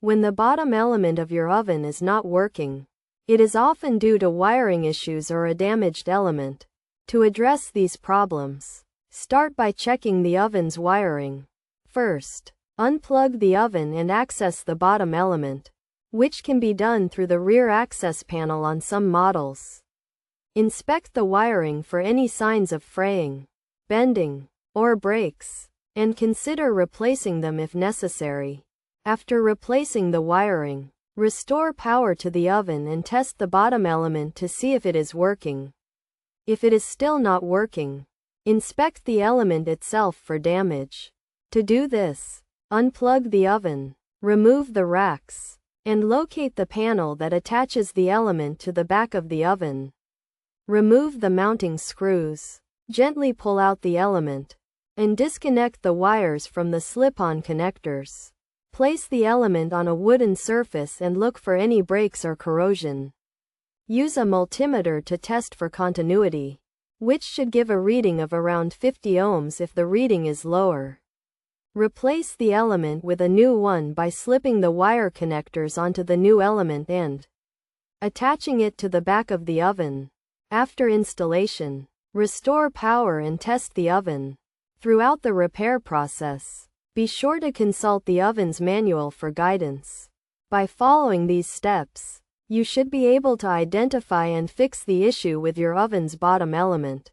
When the bottom element of your oven is not working, it is often due to wiring issues or a damaged element. To address these problems, start by checking the oven's wiring. First, unplug the oven and access the bottom element, which can be done through the rear access panel on some models. Inspect the wiring for any signs of fraying, bending, or breaks, and consider replacing them if necessary. After replacing the wiring, restore power to the oven and test the bottom element to see if it is working. If it is still not working, inspect the element itself for damage. To do this, unplug the oven, remove the racks, and locate the panel that attaches the element to the back of the oven. Remove the mounting screws, gently pull out the element, and disconnect the wires from the slip-on connectors. Place the element on a wooden surface and look for any breaks or corrosion. Use a multimeter to test for continuity, which should give a reading of around 50 ohms if the reading is lower. Replace the element with a new one by slipping the wire connectors onto the new element and attaching it to the back of the oven. After installation, restore power and test the oven. Throughout the repair process, be sure to consult the oven's manual for guidance. By following these steps, you should be able to identify and fix the issue with your oven's bottom element.